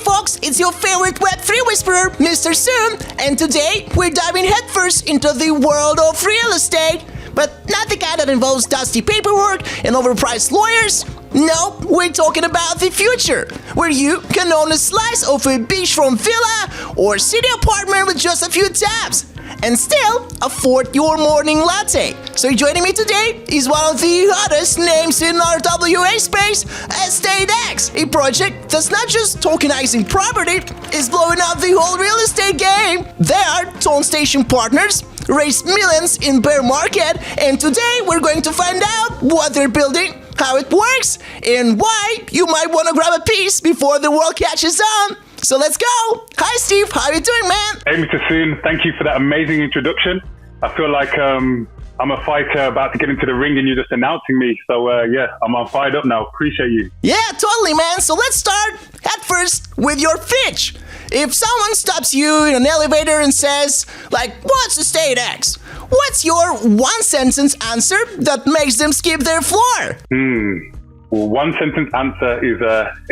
folks, it's your favorite Web3 whisperer, MrSoon, and today we're diving headfirst into the world of real estate, but not the kind that involves dusty paperwork and overpriced lawyers. No, we're talking about the future, where you can own a slice of a beachfront villa or city apartment with just a few taps, and still afford your morning latte. So joining me today is one of the hottest names in our WA space, EstateX, a project that's not just tokenizing property, it's blowing up the whole real estate game. They are Tone Station partners, raised millions in bear market, and today we're going to find out what they're building, how it works, and why you might want to grab a piece before the world catches on. So let's go! Hi Steve, how you doing, man? Hey MrSoon, thank you for that amazing introduction. I feel like I'm a fighter about to get into the ring and you're just announcing me. So yeah, I'm fired up now. Appreciate you. Yeah, totally, man. So let's start at first with your pitch. If someone stops you in an elevator and says, like, what's EstateX? What's your one-sentence answer that makes them skip their floor? Well, one sentence answer is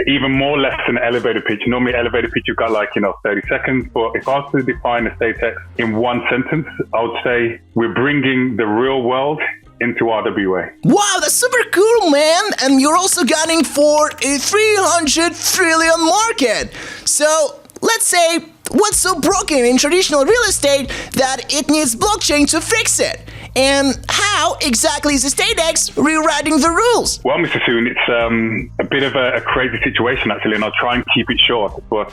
even more less than an elevator pitch. Normally, elevator pitch, you've got 30 seconds. But if I was to define EstateX in one sentence, I would say we're bringing the real world into RWA. Wow, that's super cool, man. And you're also gunning for a 300 trillion market. So let's say, what's so broken in traditional real estate that it needs blockchain to fix it? And how exactly is EstateX rewriting the rules? Well, MrSoon, it's a bit of a crazy situation, actually, and I'll try and keep it short. But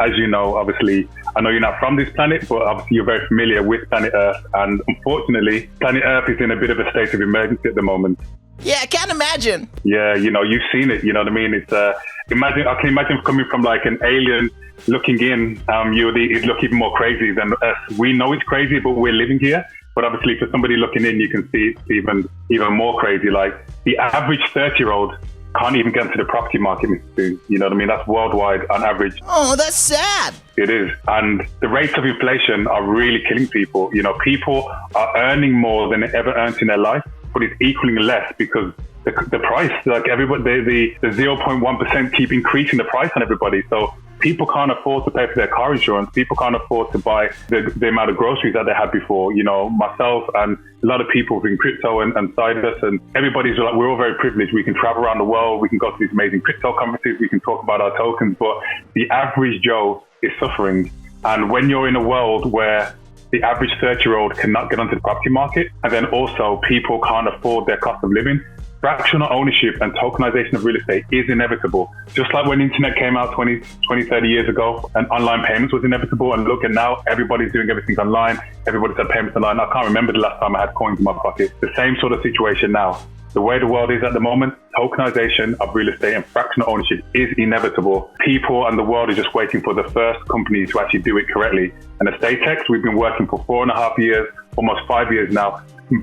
as you know, obviously, I know you're not from this planet, but obviously you're very familiar with planet Earth. And unfortunately, planet Earth is in a bit of a state of emergency at the moment. Yeah, I can't imagine. Yeah, you've seen it, you know what I mean? It's I can imagine coming from like an alien looking in, it'd look even more crazy than us. We know it's crazy, but we're living here. But obviously, for somebody looking in, you can see it's even more crazy. Like the average 30-year-old can't even get into the property market, MrSoon. You know what I mean? That's worldwide on average. Oh, that's sad. It is. And the rates of inflation are really killing people. You know, people are earning more than they ever earned in their life, but it's equaling less because the price, like everybody, the 0.1% keep increasing the price on everybody. So people can't afford to pay for their car insurance. People can't afford to buy the amount of groceries that they had before. You know, myself and a lot of people in crypto and Sidus, and everybody's like, we're all very privileged. We can travel around the world. We can go to these amazing crypto conferences. We can talk about our tokens. But the average Joe is suffering. And when you're in a world where the average 30-year-old cannot get onto the property market, and then also people can't afford their cost of living, fractional ownership and tokenization of real estate is inevitable. Just like when internet came out 20, 30 years ago and online payments was inevitable, and look at now, everybody's doing everything online. Everybody's had payments online. I can't remember the last time I had coins in my pocket. The same sort of situation now. The way the world is at the moment, tokenization of real estate and fractional ownership is inevitable. People and the world are just waiting for the first company to actually do it correctly. And EstateX, we've been working for 4.5 years, almost 5 years now,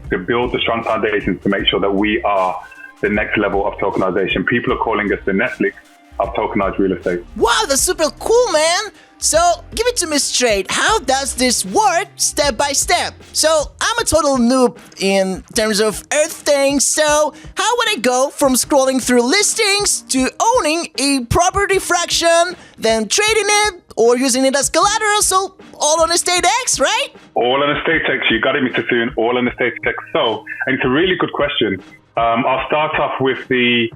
to build the strong foundations to make sure that we are the next level of tokenization. People are calling us the Netflix of tokenized real estate. Wow, that's super cool, man. So give it to me straight. How does this work step by step? So I'm a total noob in terms of earth things. So how would I go from scrolling through listings to owning a property fraction, then trading it or using it as collateral? So all on EstateX, right? All on EstateX. You got it, MrSoon. All on EstateX. So, and it's a really good question. I'll start off with the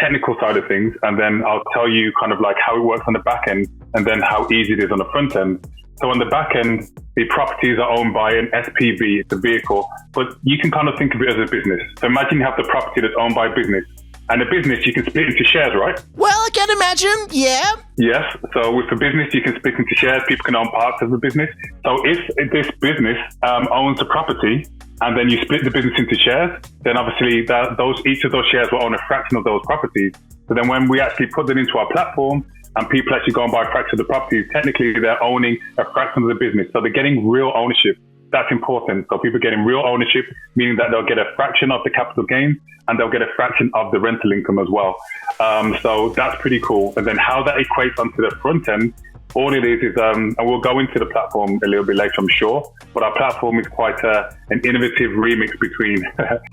technical side of things, and then I'll tell you kind of like how it works on the back end, and then how easy it is on the front end. So on the back end, the properties are owned by an SPV, it's a vehicle, but you can kind of think of it as a business. So imagine you have the property that's owned by a business, and a business you can split into shares, right? Well, I can imagine, yeah. Yes, so with the business, you can split into shares. People can own parts of the business. So if this business owns a property, and then you split the business into shares, then obviously each of those shares will own a fraction of those properties. So then when we actually put them into our platform and people actually go and buy a fraction of the properties, technically they're owning a fraction of the business. So they're getting real ownership. That's important. So people are getting real ownership, meaning that they'll get a fraction of the capital gains and they'll get a fraction of the rental income as well. So that's pretty cool. And then how that equates onto the front end, all it is, and we'll go into the platform a little bit later, I'm sure, but our platform is quite an innovative remix between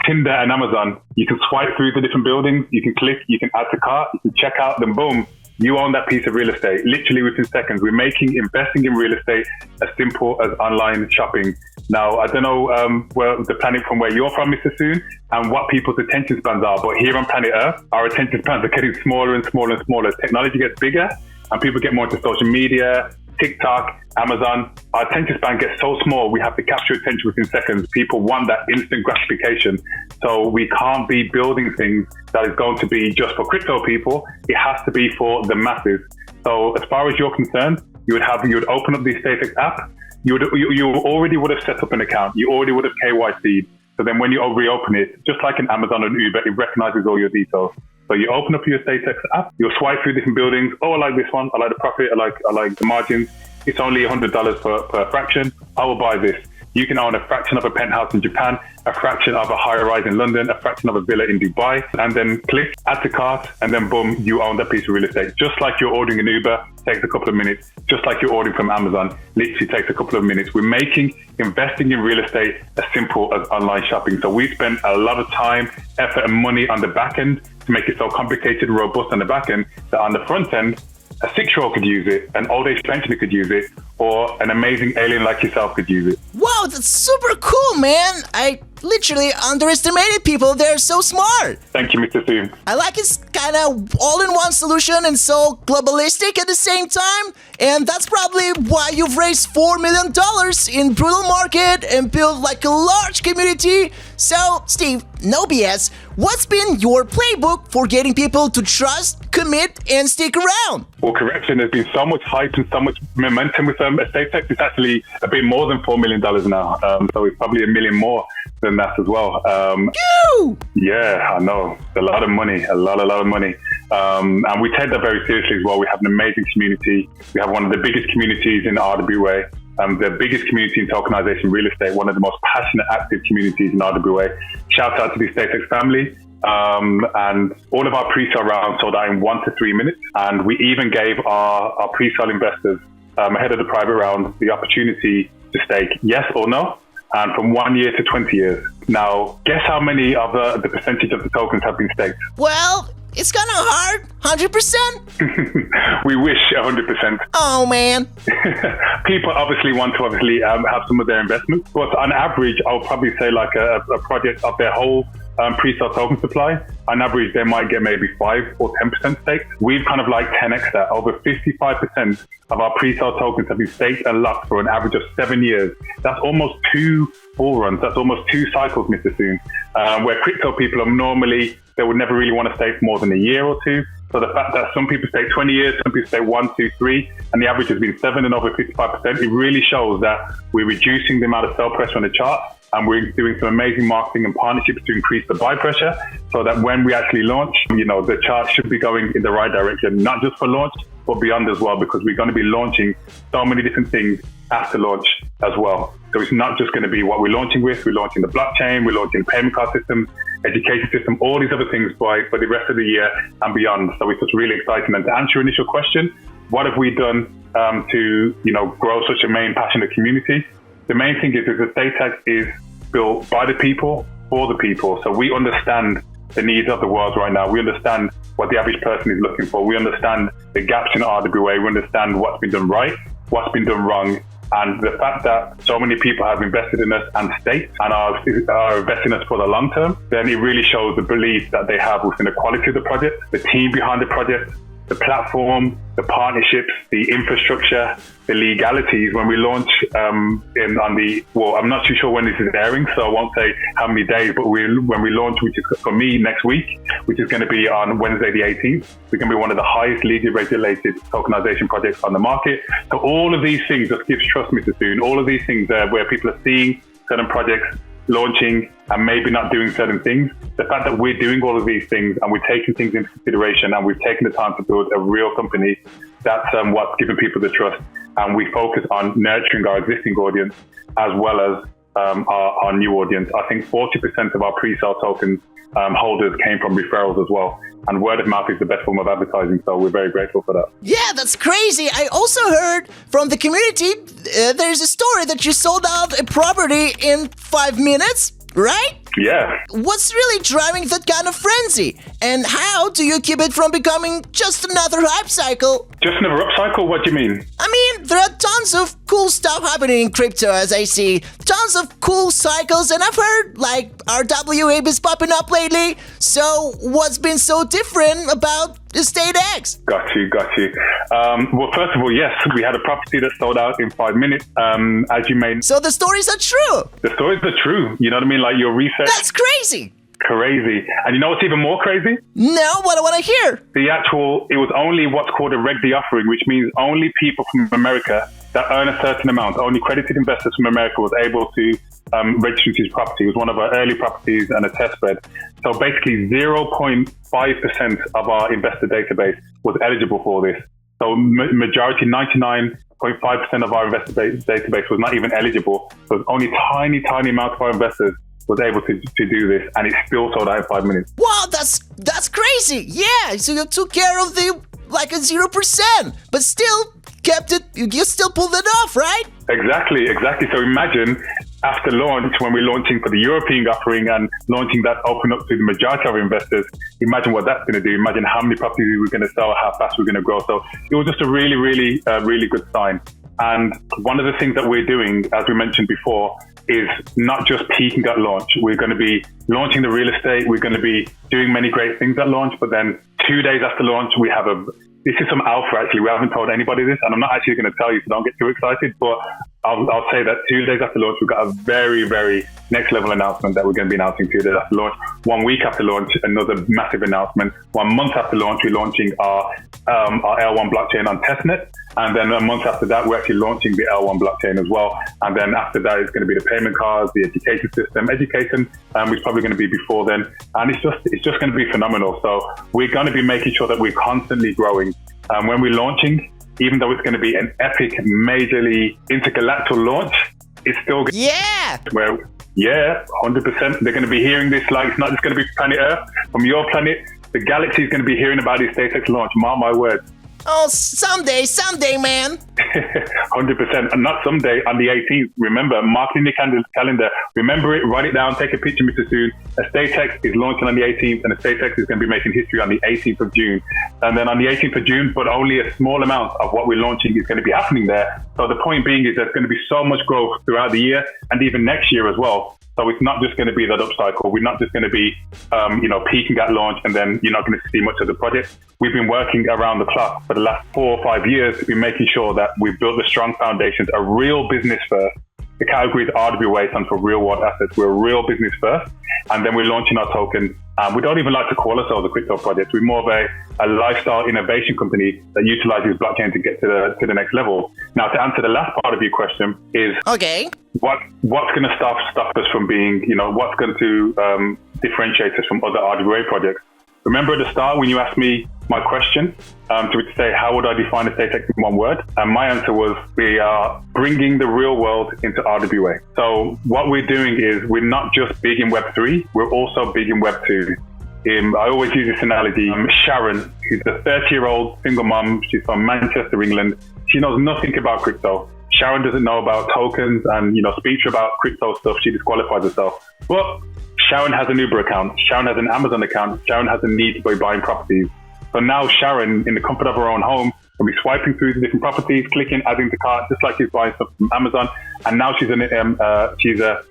Tinder and Amazon. You can swipe through the different buildings, you can click, you can add to cart, you can check out, then boom, You own that piece of real estate literally within seconds. We're making investing in real estate as simple as online shopping. Now, I don't know the planet from where you're from, MrSoon, and what people's attention spans are, but here on planet Earth, our attention spans are getting smaller and smaller and smaller. As technology gets bigger and people get more into social media, TikTok, Amazon, our attention span gets so small, we have to capture attention within seconds. People want that instant gratification. So we can't be building things that is going to be just for crypto people. It has to be for the masses. So as far as you're concerned, you would open up the EstateX app. You already would have set up an account. You already would have KYC'd. So then when you reopen it, just like an Amazon or an Uber, it recognizes all your details. So you open up your EstateX app, you'll swipe through different buildings. Oh, I like this one. I like the profit. I like the margins. It's only $100 per fraction. I will buy this. You can own a fraction of a penthouse in Japan, a fraction of a high-rise in London, a fraction of a villa in Dubai, and then click add to cart, and then boom, you own that piece of real estate. Just like you're ordering an Uber, takes a couple of minutes. Just like you're ordering from Amazon, literally takes a couple of minutes. We're making investing in real estate as simple as online shopping. So we spend a lot of time, effort, and money on the back end to make it so complicated and robust on the back end that on the front end, a 6-year-old could use it, an old age pensioner could use it, or an amazing alien like yourself could use it. Wow, that's super cool, man. I literally underestimated people. They're so smart. Thank you, MrSoon. I like it's kind of all-in-one solution and so globalistic at the same time. And that's probably why you've raised $4 million in brutal market and built like a large community. So, Steve, no BS. What's been your playbook for getting people to trust, commit, and stick around? Well, correction, there's been so much hype and so much momentum with EstateX. It's actually a bit more than $4 million now. So it's probably $1 million more than that as well. Yeah, I know. It's a lot of money, a lot of money. And we take that very seriously as well. We have an amazing community. We have one of the biggest communities in RWA. The biggest community in tokenization real estate, one of the most passionate, active communities in RWA. Shout out to the EstateX family. And all of our pre-sale rounds sold out in 1 to 3 minutes. And we even gave our pre-sale investors ahead of the private round the opportunity to stake yes or no, and from 1 year to 20 years. Now, guess how many of the percentage of the tokens have been staked? Well, it's kind of hard. 100%? We wish 100%. Oh, man. People obviously want to have some of their investments. But on average, I'll probably say like a project of their whole pre-sale token supply, on average, they might get maybe 5 or 10% staked. We've kind of like 10x that. Over 55% of our pre-sale tokens have been staked and locked for an average of 7 years. That's almost 2 bull runs. That's almost 2 cycles, MrSoon. Where crypto people are normally, they would never really want to stay for more than a year or 2. So the fact that some people stay 20 years, some people stay 1, 2, 3, and the average has been 7 and over 55%, it really shows that we're reducing the amount of sell pressure on the chart. And we're doing some amazing marketing and partnerships to increase the buy pressure so that when we actually launch, the chart should be going in the right direction, not just for launch, but beyond as well, because we're going to be launching so many different things after launch as well. So it's not just going to be what we're launching with. We're launching the blockchain, we're launching payment card systems, education system, all these other things for the rest of the year and beyond. So it's just really exciting. And to answer your initial question, what have we done to grow such a main passionate community? The main thing is that EstateX is built by the people, for the people. So we understand the needs of the world right now. We understand what the average person is looking for. We understand the gaps in RWA. We understand what's been done right, what's been done wrong. And the fact that so many people have invested in us and staked and are investing in us for the long term, then it really shows the belief that they have within the quality of the project, the team behind the project, the platform, the partnerships, the infrastructure, the legalities. When we launch I'm not too sure when this is airing, so I won't say how many days, but when we launch, which is for me next week, which is going to be on Wednesday the 18th, we're going to be one of the highest legally regulated tokenization projects on the market. So all of these things just gives trust, MrSoon. All of these things where people are seeing certain projects launching and maybe not doing certain things. The fact that we're doing all of these things and we're taking things into consideration and we've taken the time to build a real company, that's what's given people the trust. And we focus on nurturing our existing audience as well as our new audience. I think 40% of our pre-sale tokens holders came from referrals as well. And word of mouth is the best form of advertising, so we're very grateful for that. Yeah, that's crazy. I also heard from the community, there's a story that you sold out a property in 5 minutes, right? Yeah. What's really driving that kind of frenzy? And how do you keep it from becoming just another hype cycle? Just another upcycle? What do you mean? I mean, there are tons of cool stuff happening in crypto, as I see. Tons of cool cycles, and I've heard, like, RWA is popping up lately. So, what's been so different about EstateX? Got you. Well, first of all, yes, we had a property that sold out in 5 minutes, as you may. So the stories are true. The stories are true. You know what I mean? Like your research. That's crazy. Crazy. And you know what's even more crazy? No, what I want to hear. It was only what's called a Reg D offering, which means only people from America that earn a certain amount, only credited investors from America was able to register into his property. It was one of our early properties and a test bed. So basically 0.5% of our investor database was eligible for this. So majority, 99.5% of our investor database was not even eligible. So only tiny amount of our investors was able to do this, and it still sold out in 5 minutes. Wow, that's crazy. Yeah, so you took care of the like a 0%, but still kept it. You still pulled it off, right? Exactly. So imagine after launch, when we're launching for the European offering and launching that open up to the majority of our investors, imagine what that's going to do. Imagine how many properties we're going to sell, how fast we're going to grow. So it was just a really good sign. And one of the things that we're doing, as we mentioned before, is not just peaking at launch. We're going to be launching the real estate. We're going to be doing many great things at launch. But then 2 days after launch, we have this is some alpha actually. We haven't told anybody this, and I'm not actually going to tell you, so don't get too excited. But I'll say that 2 days after launch, we've got a very next level announcement that we're going to be announcing 2 days after launch. 1 week after launch, another massive announcement. 1 month after launch, we're launching our L1 blockchain on testnet. And then a month after that, we're actually launching the L1 blockchain as well. And then after that, it's going to be the payment cards, the education system. Education is probably going to be before then. And it's just going to be phenomenal. So we're going to be making sure that we're constantly growing. When we're launching, even though it's going to be an epic, majorly intergalactic launch, it's still going to Yeah, 100%. They're going to be hearing this like it's not just going to be planet Earth. From your planet, the galaxy is going to be hearing about the EstateX launch. Mark my words. Oh, someday, man. 100%. And not someday, on the 18th. Remember, mark it in your calendar. Remember it, write it down, take a picture, MrSoon. EstateX is launching on the 18th, and EstateX is going to be making history on the 18th of June. And then on the 18th of June, but only a small amount of what we're launching is going to be happening there. So the point being is there's going to be so much growth throughout the year and even next year as well. So it's not just going to be that upcycle. We're not just going to be, peaking at launch and then you're not going to see much of the project. We've been working around the clock for the last 4 or 5 years to be making sure that we've built the strong foundations, a real business first. The category is RWA, stands for real world assets. We're a real business first. And then we're launching our token. We don't even like to call ourselves a crypto project. We're more of a lifestyle innovation company that utilizes blockchain to get to the next level. Now, to answer the last part of your question is, okay, what's going to stop us from being, what's going to differentiate us from other RWA projects? Remember at the start when you asked me my question to say, how would I define EstateX in one word? And my answer was, we are bringing the real world into RWA. So what we're doing is we're not just big in Web3, we're also big in Web2. I always use this analogy. Sharon, who's a 30-year-old single mom, she's from Manchester, England. She knows nothing about crypto. Sharon doesn't know about tokens and, speak to her about crypto stuff. She disqualifies herself. But Sharon has an Uber account. Sharon has an Amazon account. Sharon has a need to be buying properties. So now Sharon, in the comfort of her own home, will be swiping through the different properties, clicking, adding to cart, just like she's buying stuff from Amazon. And now she's a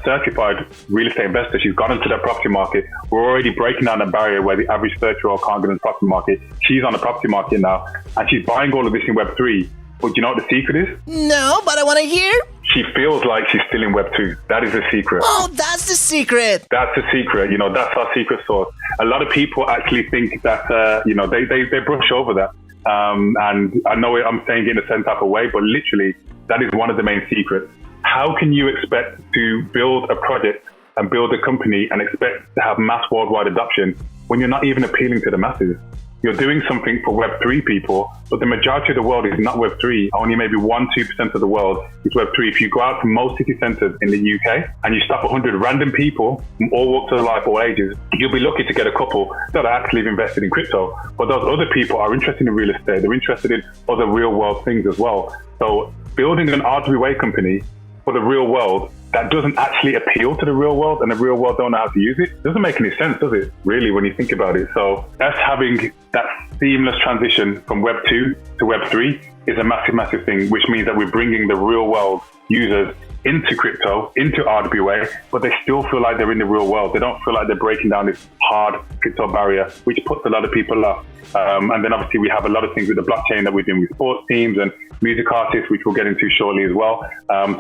certified real estate investor. She's gone into the property market. We're already breaking down a barrier where the average 30-year-old can't get into the property market. She's on the property market now, and she's buying all of this in Web3. But do you know what the secret is? No, but I want to hear. She feels like she's still in Web2. That is the secret. Oh, that's the secret. That's the secret. That's our secret sauce. A lot of people actually think that, they brush over that. And I know I'm saying it in a certain type of way, but literally, that is one of the main secrets. How can you expect to build a project and build a company and expect to have mass worldwide adoption when you're not even appealing to the masses? You're doing something for Web3 people, but the majority of the world is not Web3. Only maybe 1-2% of the world is Web3. If you go out to most city centers in the UK and you stop 100 random people from all walks of life, all ages, you'll be lucky to get a couple that are actually invested in crypto. But those other people are interested in real estate. They're interested in other real world things as well. So building an RWA company for the real world that doesn't actually appeal to the real world, and the real world don't know how to use it. It doesn't make any sense, does it, really, when you think about it? So us having that seamless transition from Web 2 to Web 3 is a massive, massive thing, which means that we're bringing the real world users into crypto, into RWA, but they still feel like they're in the real world. They don't feel like they're breaking down this hard crypto barrier, which puts a lot of people off. And then obviously we have a lot of things with the blockchain that we're doing with sports teams and music artists, which we'll get into shortly as well.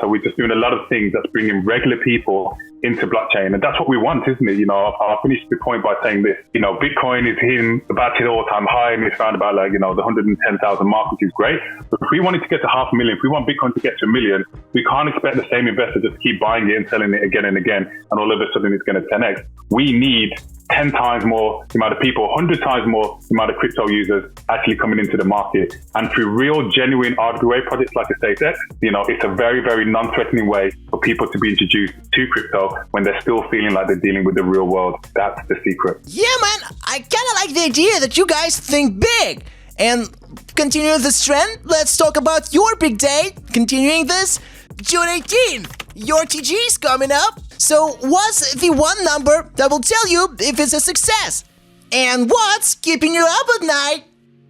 So we're just doing a lot of things that's bringing regular people into blockchain. And that's what we want, isn't it? I'll finish the point by saying this. Bitcoin is hitting about its all-time high, and it's found about the 110,000 mark, which is great. But if we wanted to get to 500,000, if we want Bitcoin to get to 1 million, we can't expect the same investor just to keep buying it and selling it again and again, and all of a sudden it's going to 10x. We need 10 times more the amount of people, 100 times more the amount of crypto users actually coming into the market. And through real, genuine RWA projects like EstateX, it's a very, very non-threatening way for people to be introduced to crypto when they're still feeling like they're dealing with the real world. That's the secret. Yeah, man, I kind of like the idea that you guys think big. And continuing this trend, let's talk about your big day. Continuing this, June 18th, your TG is coming up. So what's the one number that will tell you if it's a success? And what's keeping you up at night?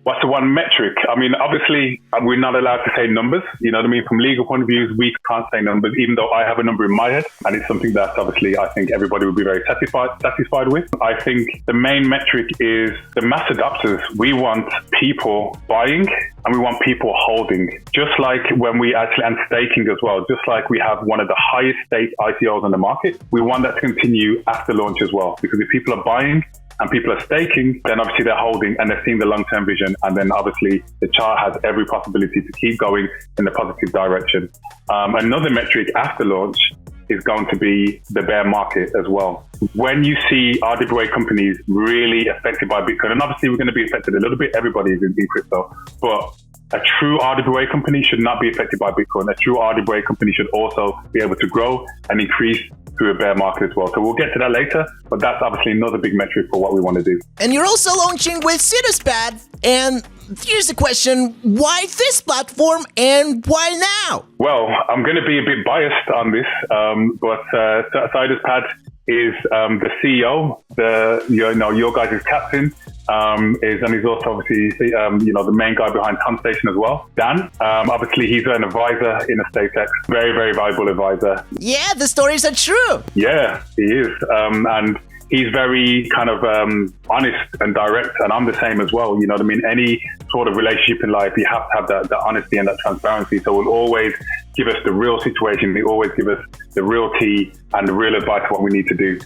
What's the one metric? I mean, obviously, we're not allowed to say numbers. You know what I mean? From legal point of view, we can't say numbers, even though I have a number in my head. And it's something that obviously I think everybody would be very satisfied with. I think the main metric is the mass adopters. We want people buying and we want people holding. Just like when we actually, and staking as well, just like we have one of the highest stake ICOs on the market, we want that to continue after launch as well. Because if people are buying, and people are staking, then obviously they're holding and they're seeing the long-term vision. And then obviously the chart has every possibility to keep going in the positive direction. Another metric after launch is going to be the bear market as well. When you see RWA companies really affected by Bitcoin, and obviously we're going to be affected a little bit, everybody is in crypto, but a true RWA company should not be affected by Bitcoin. A true RWA company should also be able to grow and increase through a bear market as well. So we'll get to that later, but that's obviously another big metric for what we want to do. And you're also launching with Cityspad. And here's the question, why this platform and why now? Well, I'm going to be a bit biased on this, but Cityspad is the CEO, your guys' captain, and he's also obviously the main guy behind Station as well. Dan, obviously he's an advisor in EstateX, very, very valuable advisor. Yeah, the stories are true. Yeah, he is, and he's very kind of honest and direct, and I'm the same as well. You know what I mean? Any sort of relationship in life, you have to have that honesty and that transparency. So we'll always give us the real situation. They always give us the real tea and the real advice what we need to do.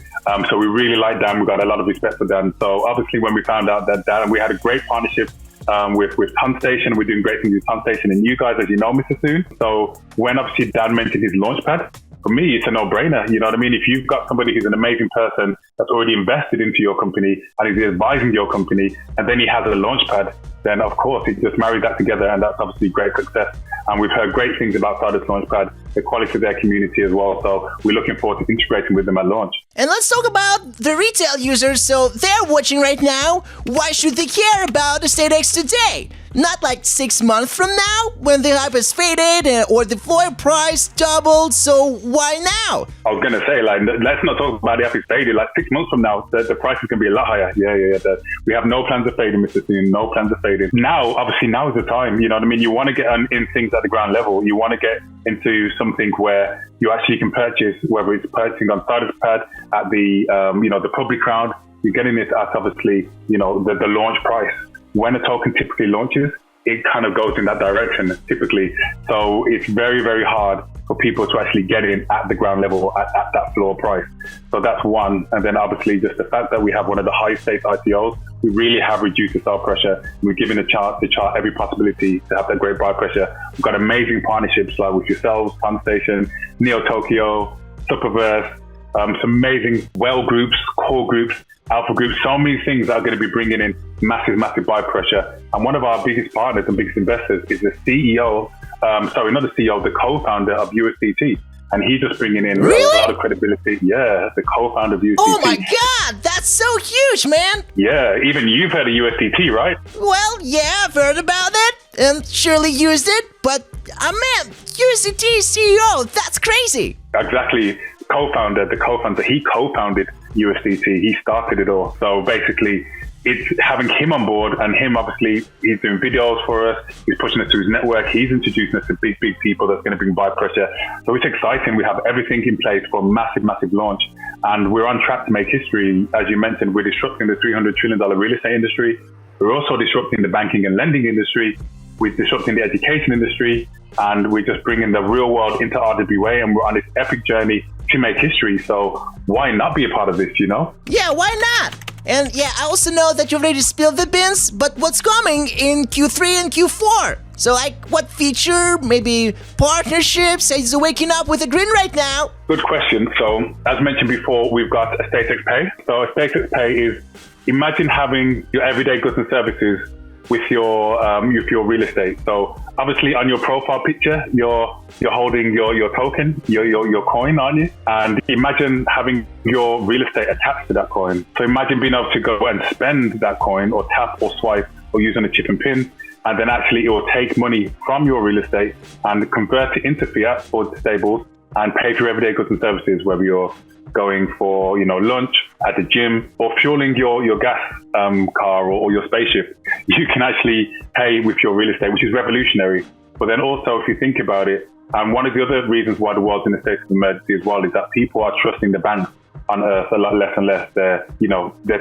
So we really like Dan. We've got a lot of respect for Dan. So obviously when we found out that Dan, we had a great partnership with Station. We're doing great things with Station and you guys, as you know, MrSoon. So when obviously Dan mentioned his launchpad, for me, it's a no-brainer. You know what I mean? If you've got somebody who's an amazing person that's already invested into your company and is advising your company, and then he has a launchpad, then of course, he just married that together, and that's obviously great success. And we've heard great things about Stardust Launchpad, the quality of their community as well. So we're looking forward to integrating with them at launch. And let's talk about the retail users. So they're watching right now. Why should they care about EstateX today? Not like 6 months from now when the hype has faded or the floor price doubled. So why now? I was going to say, let's not talk about the hype is faded. 6 months from now, the price is going to be a lot higher. Yeah. We have no plans of fading, MrSoon. No plans of fading. Now, obviously, now is the time. You know what I mean? You want to get in things at the ground level. You want to get into something where you actually can purchase, whether it's purchasing on Cityspad at the public round. You're getting it at obviously, the launch price. When a token typically launches, it kind of goes in that direction typically. So it's very, very hard for people to actually get in at the ground level at that floor price. So that's one. And then obviously just the fact that we have one of the highest stakes ICOs, we really have reduced the sell pressure. We're giving the chart every possibility to have that great buy pressure. We've got amazing partnerships like with yourselves, Station, Neo Tokyo, Superverse, some amazing groups, core groups, alpha groups, so many things that are going to be bringing in massive buy pressure. And one of our biggest partners and biggest investors is the CEO, the co-founder of USDT. And he's just bringing in a lot of credibility. Yeah, the co-founder of USDT. Oh my God, that's so huge, man. Yeah, even you've heard of USDT, right? Well, yeah, I've heard about it and surely used it. But man, USDT CEO, that's crazy. Exactly. He co-founded USDT. He started it all. So basically, it's having him on board, and him, obviously, he's doing videos for us. He's pushing us to his network. He's introducing us to big people that's going to bring buy pressure. So it's exciting. We have everything in place for a massive launch. And we're on track to make history. As you mentioned, we're disrupting the $300 trillion real estate industry. We're also disrupting the banking and lending industry. We're disrupting the education industry. And we're just bringing the real world into RWA. And we're on this epic journey to make history. So why not be a part of this, you know? Yeah, why not? And yeah, I also know that you already spilled the beans, but what's coming in Q3 and Q4? So like, what feature, maybe partnerships, is waking up with a grin right now? Good question. So as mentioned before, we've got EstateX Pay. So EstateX Pay is, imagine having your everyday goods and services with your real estate. So obviously on your profile picture, you're holding your token, your coin, aren't you? And imagine having your real estate attached to that coin. So imagine being able to go and spend that coin, or tap or swipe or use on a chip and pin. And then actually it will take money from your real estate and convert it into fiat or stables and pay for everyday goods and services, whether you're going for lunch at the gym or fueling your gas car or your spaceship. You can actually pay with your real estate, which is revolutionary. But then also, if you think about it, one of the other reasons why the world's in a state of emergency as well is that people are trusting the banks on Earth a lot less and less. They're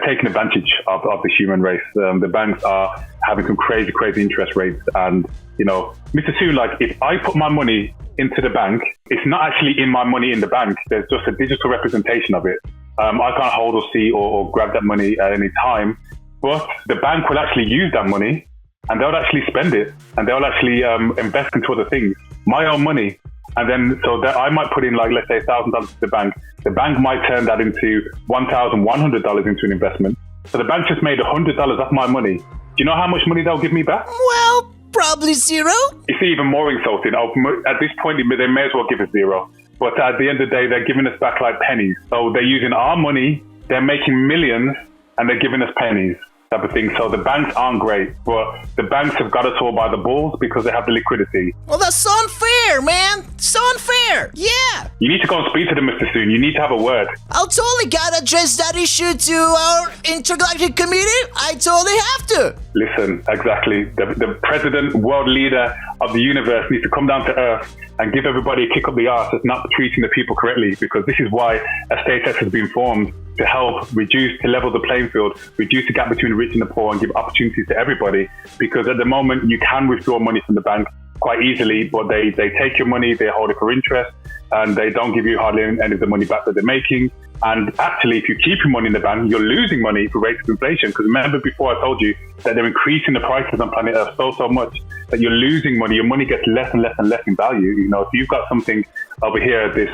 taking advantage of the human race. The banks are having some crazy interest rates. And, MrSoon, like, if I put my money into the bank, it's not actually in my money in the bank. There's just a digital representation of it. I can't hold or see or grab that money at any time, but the bank will actually use that money and they'll actually spend it and they'll actually invest into other things, my own money. And then, so that I might put in, like, let's say $1,000 to the bank. The bank might turn that into $1,100 into an investment. So the bank just made $100 off my money. Do you know how much money they'll give me back? Well, probably zero. It's even more insulting. At this point, they may as well give us zero. But at the end of the day, they're giving us back like pennies. So they're using our money, they're making millions, and they're giving us pennies, type of thing. So the banks aren't great, but the banks have got us all by the balls because they have the liquidity. Well, that's so unfair, man. So unfair. Yeah. You need to go and speak to them, MrSoon. You need to have a word. I'll totally gotta address that issue to our intergalactic community. I totally have to. Listen, exactly. The president, world leader of the universe needs to come down to Earth and give everybody a kick up the arse that's not treating the people correctly, because this is why EstateX has been formed, to help to level the playing field, reduce the gap between the rich and the poor, and give opportunities to everybody. Because at the moment, you can withdraw money from the bank quite easily, but they take your money, they hold it for interest, and they don't give you hardly any of the money back that they're making. And actually, if you keep your money in the bank, you're losing money for rates of inflation. Because remember before I told you that they're increasing the prices on planet Earth so much that you're losing money. Your money gets less and less and less in value. If you've got something over here, this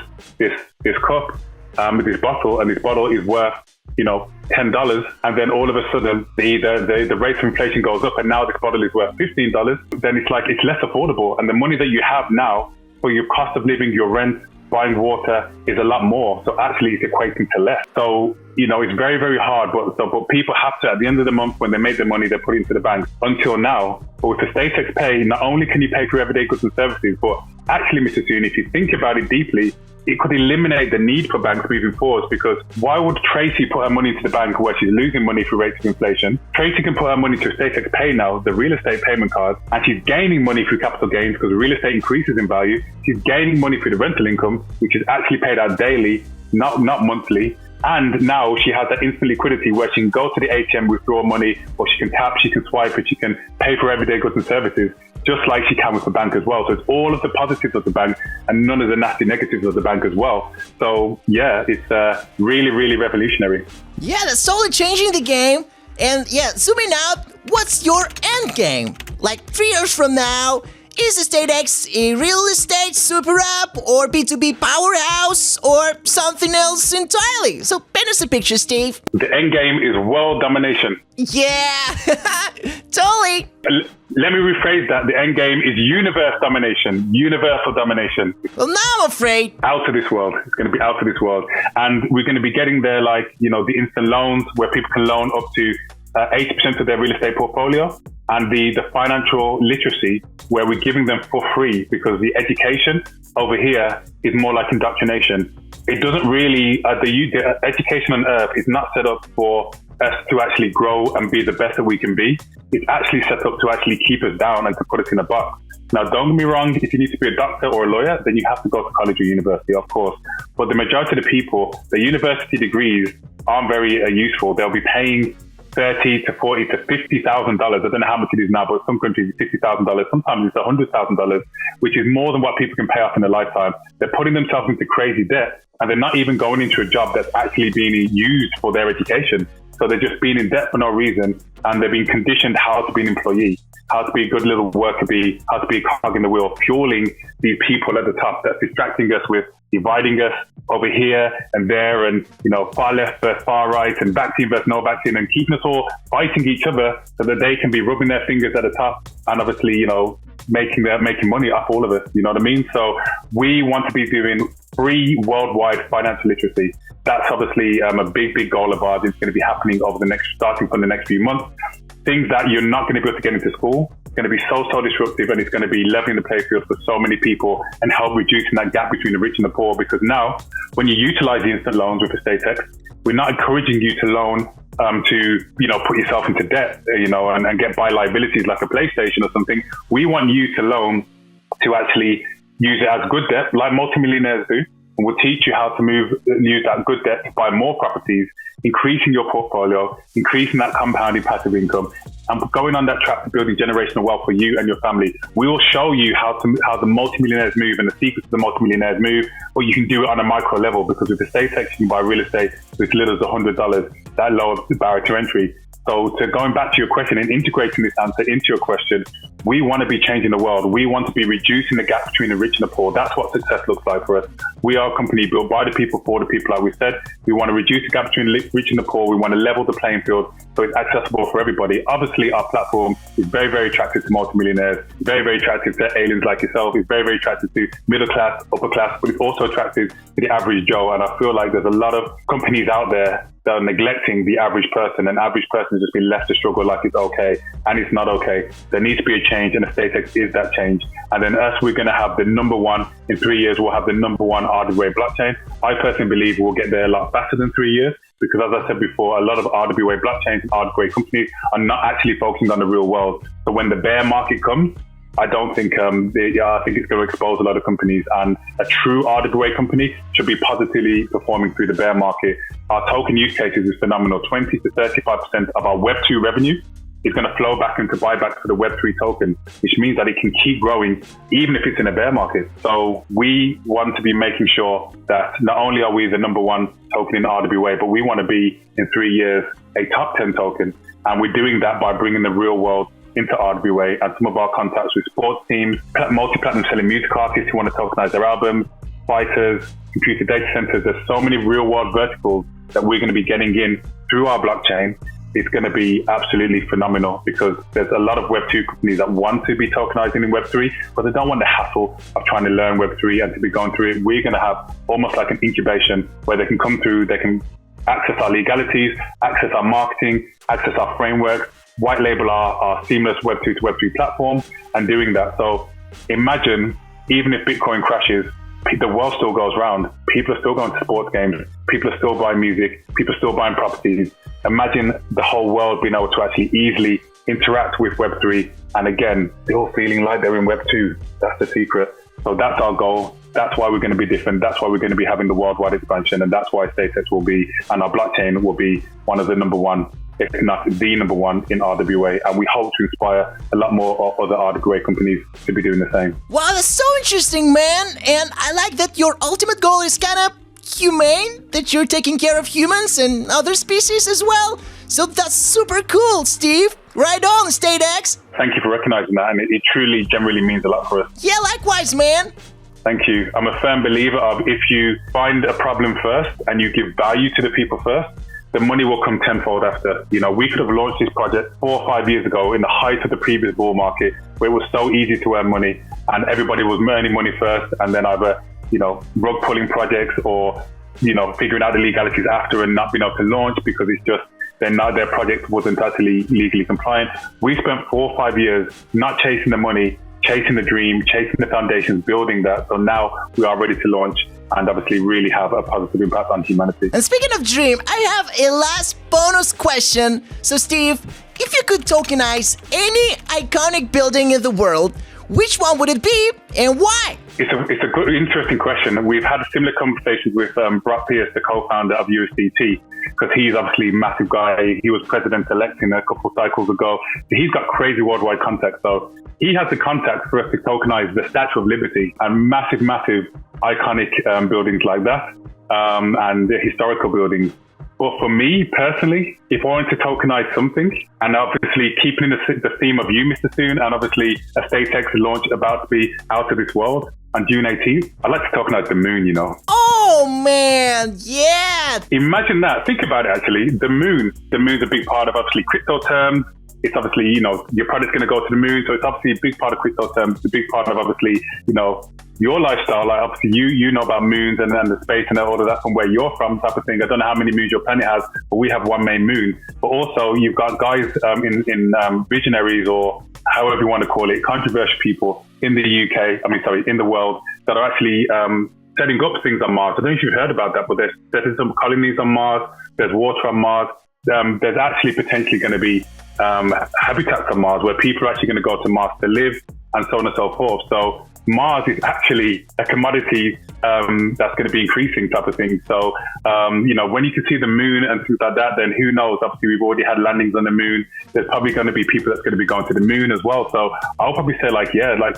cup, with this bottle, and this bottle is worth, $10, and then all of a sudden the rate of inflation goes up, and now this bottle is worth $15, then it's less affordable. And the money that you have now for your cost of living, your rent, buying water, is a lot more. So actually it's equating to less. So, it's very, very hard. But people have to, at the end of the month, when they make the money, they put it into the bank. Until now, but with the EstateX Pay, not only can you pay for everyday goods and services, but actually, MrSoon, if you think about it deeply, it could eliminate the need for banks moving forward, because why would Tracy put her money into the bank where she's losing money through rates of inflation? Tracy can put her money to EstateX Pay now, the real estate payment card, and she's gaining money through capital gains because the real estate increases in value. She's gaining money through the rental income, which is actually paid out daily, not monthly. And now she has that instant liquidity where she can go to the ATM, withdraw money, or she can tap, she can swipe it, she can pay for everyday goods and services, just like she can with the bank as well. So it's all of the positives of the bank and none of the nasty negatives of the bank as well. So yeah, it's really, really revolutionary. Yeah, that's totally changing the game. And yeah, zooming out, what's your end game? Like 3 years from now, is EstateX a real estate super app or B2B powerhouse or something else entirely? So paint us a picture, Steve. The end game is world domination. Yeah, totally. Let me rephrase that. The end game is universe domination, universal domination. Well, now I'm afraid. Out of this world. It's going to be out of this world. And we're going to be getting there, like, the instant loans where people can loan up to 80% of their real estate portfolio. and the financial literacy where we're giving them for free, because the education over here is more like indoctrination. It doesn't really, the education on earth is not set up for us to actually grow and be the best that we can be. It's actually set up to actually keep us down and to put us in a box. Now, don't get me wrong, if you need to be a doctor or a lawyer, then you have to go to college or university, of course. But the majority of the people, the university degrees aren't very useful. They'll be paying $30,000 to $40,000 to $50,000. I don't know how much it is now, but some countries it's $50,000. Sometimes it's $100,000, which is more than what people can pay off in a lifetime. They're putting themselves into crazy debt, and they're not even going into a job that's actually being used for their education. So they're just being in debt for no reason, and they're being conditioned how to be an employee, how to be a good little worker bee, how to be a cog in the wheel, fueling these people at the top that's distracting us with dividing us over here and there, and far left versus far right, and vaccine versus no vaccine, and keeping us all fighting each other so that they can be rubbing their fingers at the top and obviously making money off all of us. You know what I mean? So we want to be doing free worldwide financial literacy. That's obviously a big goal of ours. It's going to be happening starting from the next few months. Things that you're not going to be able to get into school. It's going to be so disruptive, and it's going to be leveling the playing field for so many people and help reducing that gap between the rich and the poor. Because now, when you utilize the instant loans with EstateX, we're not encouraging you to loan to put yourself into debt, and get by liabilities like a PlayStation or something. We want you to loan to actually use it as good debt, like multimillionaires do. And we'll teach you how to use that good debt to buy more properties, increasing your portfolio, increasing that compounding passive income, and going on that track to building generational wealth for you and your family. We will show you how the multimillionaires move and the secrets of the multimillionaires move, or you can do it on a micro level, because with EstateX, you can buy real estate with as little as $100. That lowers the barrier to entry. So going back to your question and integrating this answer into your question, we want to be changing the world. We want to be reducing the gap between the rich and the poor. That's what success looks like for us. We are a company built by the people, for the people, like we said. We want to reduce the gap between the rich and the poor. We want to level the playing field so it's accessible for everybody. Obviously, our platform is very, very attractive to multimillionaires, very, very attractive to aliens like yourself. It's very, very attractive to middle class, upper class, but it's also attractive to the average Joe. And I feel like there's a lot of companies out there that are neglecting the average person, and average person has just been left to struggle like it's okay, and it's not okay. There needs to be a change, and EstateX is that change. And then we're going to have the number one in 3 years. We'll have the number one RWA blockchain. I personally believe we'll get there a lot faster than 3 years, because as I said before, a lot of RWA blockchains and RWA companies are not actually focusing on the real world. So when the bear market comes, I don't think, I think it's going to expose a lot of companies, and a true RWA company should be positively performing through the bear market. Our token use cases is phenomenal. 20 to 35% of our Web2 revenue is going to flow back into buybacks for the Web3 token, which means that it can keep growing even if it's in a bear market. So we want to be making sure that not only are we the number one token in RWA, but we want to be in 3 years a top 10 token. And we're doing that by bringing the real world into RWA, and some of our contacts with sports teams, multi-platinum selling music artists who want to tokenize their albums, fighters, computer data centers. There's so many real world verticals that we're going to be getting in through our blockchain. It's going to be absolutely phenomenal, because there's a lot of Web2 companies that want to be tokenizing in Web3, but they don't want the hassle of trying to learn Web3 and to be going through it. We're going to have almost like an incubation where they can come through, they can access our legalities, access our marketing, access our framework, white label our seamless Web2 to Web3 platform, and doing that. So imagine, even if Bitcoin crashes, the world still goes round. People are still going to sports games. People are still buying music. People are still buying properties. Imagine the whole world being able to actually easily interact with Web3. And again, still feeling like they're in Web2. That's the secret. So that's our goal. That's why we're going to be different. That's why we're going to be having the worldwide expansion. And that's why EstateX will be, and our blockchain will be one of the number one, if not the number one in RWA. And we hope to inspire a lot more other RWA companies to be doing the same. Wow, that's so interesting, man. And I like that your ultimate goal is kind of humane, that you're taking care of humans and other species as well. So that's super cool, Steve. Right on, EstateX. Thank you for recognizing that. And it truly, generally means a lot for us. Yeah, likewise, man. Thank you. I'm a firm believer of, if you find a problem first and you give value to the people first, the money will come tenfold after. We could have launched this project 4 or 5 years ago in the height of the previous bull market, where it was so easy to earn money and everybody was earning money first, and then either, rug pulling projects or, figuring out the legalities after and not being able to launch because it's just then now their project wasn't actually legally compliant. We spent 4 or 5 years not chasing the money, chasing the dream, chasing the foundations, building that. So now we are ready to launch and obviously really have a positive impact on humanity. And speaking of dream, I have a last bonus question. So Steve, if you could tokenize any iconic building in the world, which one would it be and why? It's a good, interesting question. We've had similar conversations with Brock Pierce, the co-founder of USDT, because he's obviously a massive guy. He was president-elect in a couple of cycles ago. He's got crazy worldwide contacts. So he has the contacts for us to tokenize the Statue of Liberty and massive, iconic buildings like that, and the historical buildings. But for me personally, if I wanted to tokenize something, and obviously keeping in the theme of you, MrSoon, and obviously EstateX launch about to be out of this world on June 18th, I'd like to tokenize the moon, you know. Oh man, yeah! Imagine that. Think about it actually. The moon's a big part of obviously crypto terms. It's obviously, you know, your product's going to go to the moon. So it's obviously a big part of crypto terms. It's a big part of obviously, you know, your lifestyle. Like obviously you know about moons and the space and all of that from where you're from type of thing. I don't know how many moons your planet has, but we have one main moon. But also you've got guys in visionaries, or however you want to call it, controversial people in the in the world that are actually setting up things on Mars. I don't know if you've heard about that, but there's some colonies on Mars. There's water on Mars. There's actually potentially going to be habitats on Mars where people are actually going to go to Mars to live, and so on and so forth. So Mars is actually a commodity that's going to be increasing type of thing. So, you know, when you can see the moon and things like that, then who knows? Obviously, we've already had landings on the moon. There's probably going to be people that's going to be going to the moon as well. So I'll probably say let's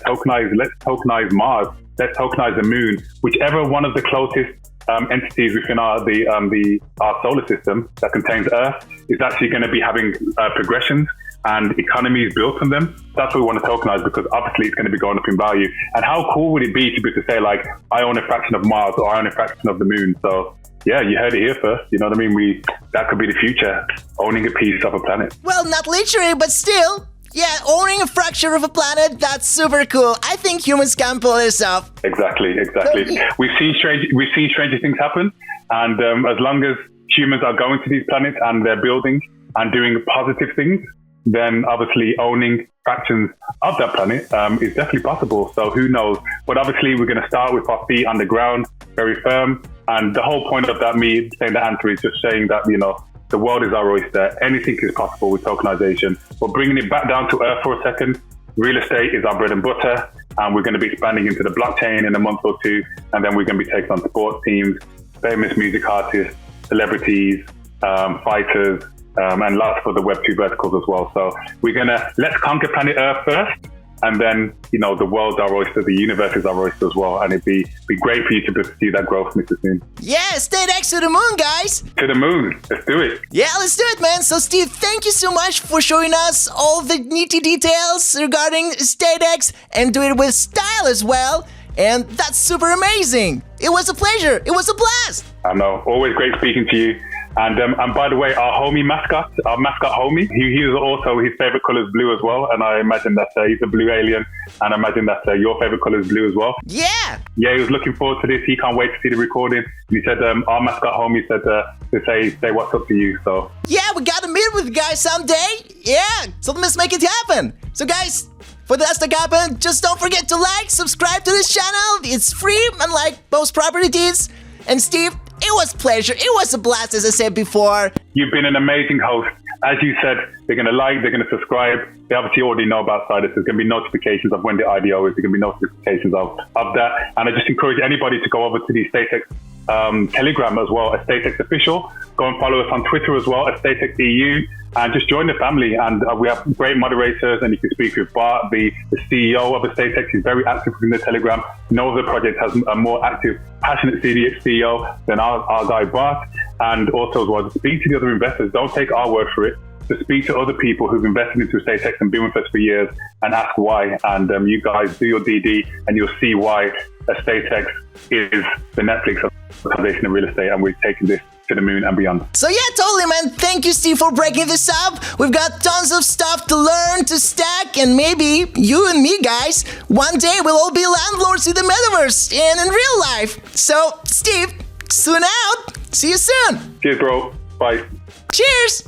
tokenize Mars. Let's tokenize the moon. Whichever one of the closest entities within our solar system that contains Earth is actually going to be having progressions and economies built on them. That's what we want to tokenize, because obviously it's going to be going up in value. And how cool would it be to be able to say, like, I own a fraction of Mars, or I own a fraction of the moon? So yeah, you heard it here first. You know what I mean? That could be the future, owning a piece of a planet. Well, not literally, but still. Yeah, owning a fraction of a planet, that's super cool. I think humans can pull this off. Exactly. We've seen stranger things happen. And as long as humans are going to these planets and they're building and doing positive things, then obviously owning fractions of that planet is definitely possible. So who knows? But obviously we're going to start with our feet on the ground, very firm. And the whole point of that, me saying the answer, is just saying that, you know, the world is our oyster. Anything is possible with tokenization. But bringing it back down to earth for a second, real estate is our bread and butter. And we're going to be expanding into the blockchain in a month or two. And then we're going to be taking on sports teams, famous music artists, celebrities, fighters, and lots of other Web2 verticals as well. So let's conquer planet Earth first. And then, you know, the world's our oyster, the universe is our oyster as well. And it'd be great for you to be able to see that growth, MrSoon. Yeah, EstateX to the moon, guys. To the moon. Let's do it. Yeah, let's do it, man. So, Steve, thank you so much for showing us all the nitty details regarding EstateX, and do it with style as well. And that's super amazing. It was a pleasure. It was a blast. I know. Always great speaking to you. And by the way, our mascot homie, he is also, his favorite color is blue as well. And I imagine that he's a blue alien. And I imagine that your favorite color is blue as well. Yeah. Yeah, he was looking forward to this. He can't wait to see the recording. And he said, our mascot homie said to say what's up to you. So yeah, we got to meet with the guy someday. Yeah, so let's make it happen. So guys, for the to happen, just don't forget to like, subscribe to this channel. It's free, unlike most properties. And Steve, it was a pleasure. It was a blast, as I said before. You've been an amazing host. As you said, they're going to like, they're going to subscribe. They obviously already know about Sidus. There's going to be notifications of when the IDO is. There's going to be notifications of that. And I just encourage anybody to go over to the EstateX Telegram as well, EstateX Official. Go and follow us on Twitter as well, EstateX EU. And just join the family. And we have great moderators, and you can speak with Bart, the CEO of EstateX. He's very active in the Telegram. Knows the project has a more active, passionate CEO than our guy Bart. And also as well, speak to the other investors. Don't take our word for it. To speak to other people who've invested into EstateX and been with us for years and ask why. And you guys do your DD and you'll see why EstateX is the Netflix of foundation of real estate, and we're taking this to the moon and beyond. So yeah, totally, man. Thank you, Steve, for breaking this up. We've got tons of stuff to learn, to stack, and maybe you and me, guys, one day we'll all be landlords in the metaverse and in real life. So, Steve, soon out. See you soon. Cheers, bro. Bye. Cheers.